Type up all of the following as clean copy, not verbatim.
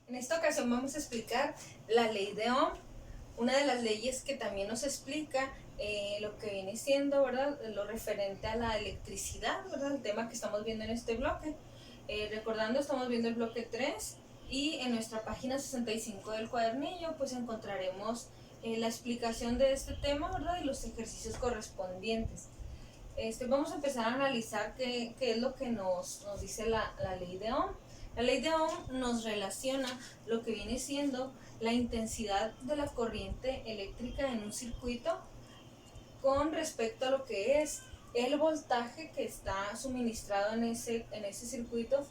En esta ocasión vamos a explicar la ley de Ohm, una de las leyes que también nos explica lo que viene siendo, ¿verdad?, lo referente a la electricidad, ¿verdad?, el tema que estamos viendo en este bloque. Recordando, estamos viendo el bloque 3 y en nuestra página 65 del cuadernillo pues encontraremos la explicación de este tema, ¿verdad?, y los ejercicios correspondientes. Vamos a empezar a analizar qué es lo que nos dice la ley de Ohm. La ley de Ohm nos relaciona lo que viene siendo la intensidad de la corriente eléctrica en un circuito con respecto a lo que es el voltaje que está suministrado en ese circuito,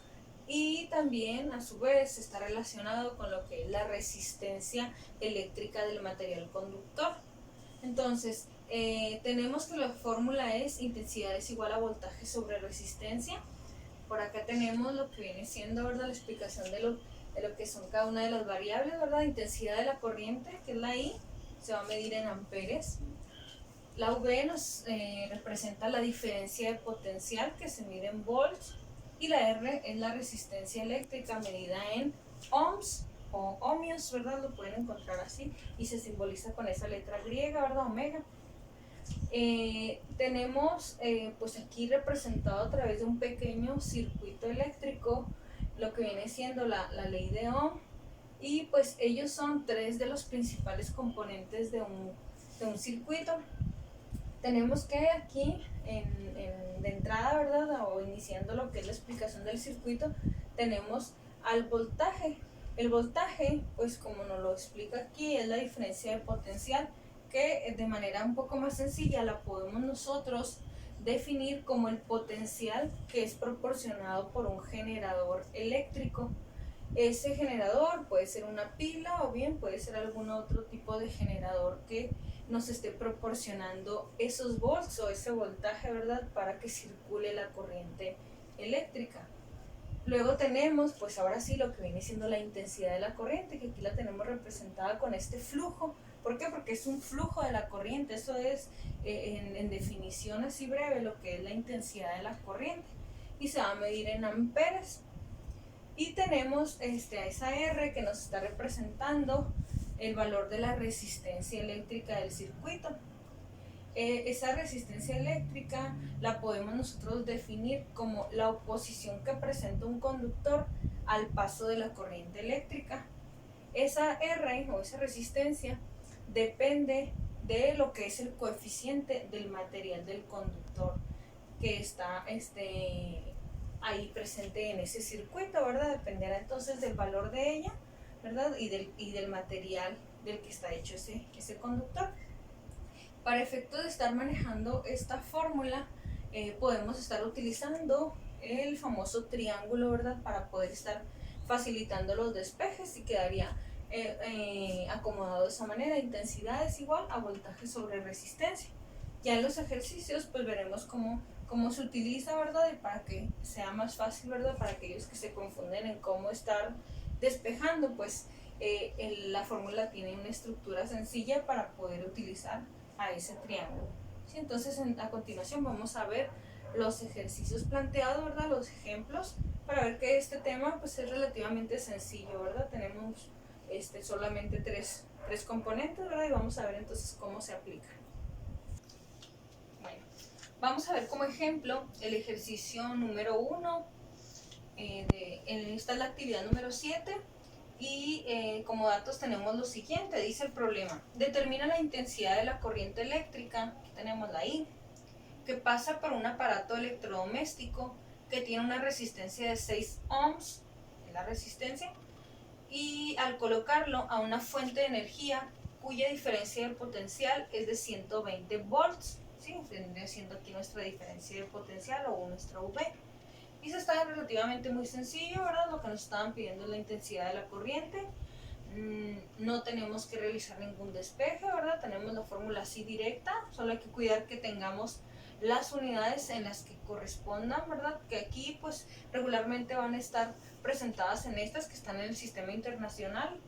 y también a su vez está relacionado con lo que es la resistencia eléctrica del material conductor. Entonces, tenemos que la fórmula es intensidad es igual a voltaje sobre resistencia. Por acá tenemos lo que viene siendo, ¿verdad?, la explicación de lo que son cada una de las variables, ¿verdad? Intensidad de la corriente, que es la I, se va a medir en amperes. La V nos representa la diferencia de potencial, que se mide en volts. Y la R es la resistencia eléctrica medida en ohms o ohmios, ¿verdad? Lo pueden encontrar así y se simboliza con esa letra griega, ¿verdad? Omega. Tenemos pues aquí representado a través de un pequeño circuito eléctrico lo que viene siendo la ley de Ohm, y pues ellos son tres de los principales componentes de un circuito. Tenemos que aquí de entrada, ¿verdad?, o iniciando lo que es la explicación del circuito, tenemos al voltaje. El voltaje, pues como nos lo explica aquí, es la diferencia de potencial, que de manera un poco más sencilla la podemos nosotros definir como el potencial que es proporcionado por un generador eléctrico. Ese generador puede ser una pila o bien puede ser algún otro tipo de generador que nos esté proporcionando esos volts o ese voltaje, ¿verdad?, para que circule la corriente eléctrica. Luego tenemos, pues ahora sí, lo que viene siendo la intensidad de la corriente, que aquí la tenemos representada con este flujo. ¿Por qué? Porque es un flujo de la corriente. Eso es, en definición así breve, lo que es la intensidad de la corriente. Y se va a medir en amperes. Y tenemos a esa R que nos está representando el valor de la resistencia eléctrica del circuito. Esa resistencia eléctrica la podemos nosotros definir como la oposición que presenta un conductor al paso de la corriente eléctrica. Esa R o esa resistencia depende de lo que es el coeficiente del material del conductor que está ahí presente en ese circuito, ¿verdad? Dependerá entonces del valor de ella, ¿verdad? Y del material del que está hecho ese conductor. Para efecto de estar manejando esta fórmula, podemos estar utilizando el famoso triángulo, ¿verdad?, para poder estar facilitando los despejes, y quedaría acomodado de esa manera: intensidad es igual a voltaje sobre resistencia. Ya en los ejercicios pues veremos cómo se utiliza, ¿verdad?, y para que sea más fácil, ¿verdad?, para aquellos que se confunden en cómo estar despejando, pues la fórmula tiene una estructura sencilla para poder utilizar a ese triángulo. ¿Sí? Entonces a continuación vamos a ver los ejercicios planteados, ¿verdad?, los ejemplos, para ver que este tema pues es relativamente sencillo, ¿verdad? Tenemos solamente tres componentes, ¿verdad?, y vamos a ver entonces cómo se aplica. Bueno, vamos a ver como ejemplo el ejercicio número 1. Esta es la actividad número 7. Y como datos tenemos lo siguiente. Dice el problema: determina la intensidad de la corriente eléctrica, aquí tenemos la I, que pasa por un aparato electrodoméstico que tiene una resistencia de 6 ohms, es la resistencia, y al colocarlo a una fuente de energía cuya diferencia de potencial es de 120 volts, ¿sí? Vendría siendo aquí nuestra diferencia de potencial o nuestra V. Y eso está relativamente muy sencillo, ¿verdad? Lo que nos estaban pidiendo es la intensidad de la corriente. No tenemos que realizar ningún despeje, ¿verdad? Tenemos la fórmula así directa, solo hay que cuidar que tengamos las unidades en las que correspondan, ¿verdad? Que aquí pues regularmente van a estar presentadas en estas que están en el sistema internacional,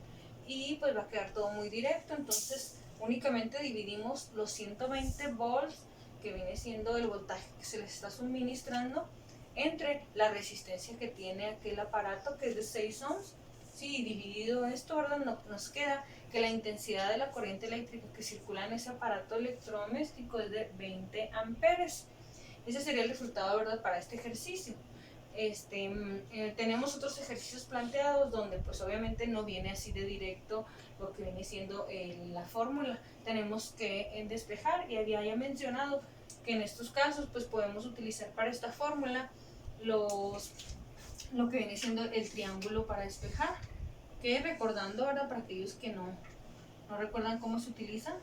y pues va a quedar todo muy directo. Entonces únicamente dividimos los 120 volts, que viene siendo el voltaje que se les está suministrando, entre la resistencia que tiene aquel aparato, que es de 6 ohms, Sí, dividido esto, ¿verdad? Nos queda que la intensidad de la corriente eléctrica que circula en ese aparato electrodoméstico es de 20 amperes. Ese sería el resultado, ¿verdad?, para este ejercicio. Tenemos otros ejercicios planteados donde pues obviamente no viene así de directo lo que viene siendo la fórmula. Tenemos que despejar, y había ya mencionado que en estos casos pues podemos utilizar para esta fórmula lo que viene siendo el triángulo para despejar, que recordando ahora para aquellos que no recuerdan cómo se utiliza,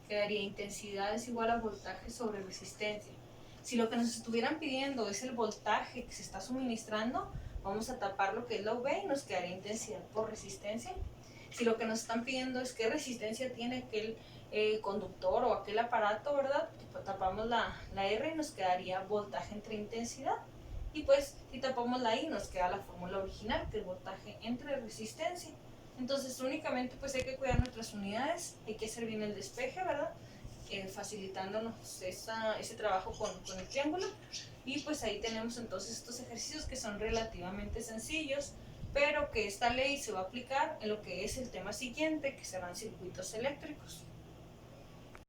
quedaría intensidad es igual a voltaje sobre resistencia. Si lo que nos estuvieran pidiendo es el voltaje que se está suministrando, vamos a tapar lo que es la V y nos quedaría intensidad por resistencia. Si lo que nos están pidiendo es qué resistencia tiene aquel conductor o aquel aparato, ¿verdad?, pues tapamos la R y nos quedaría voltaje entre intensidad. Y pues si tapamos la I nos queda la fórmula original, que es voltaje entre resistencia. Entonces únicamente pues hay que cuidar nuestras unidades, hay que hacer bien el despeje, ¿verdad?, facilitándonos ese trabajo con el triángulo. Y pues ahí tenemos entonces estos ejercicios que son relativamente sencillos, pero que esta ley se va a aplicar en lo que es el tema siguiente, que serán circuitos eléctricos.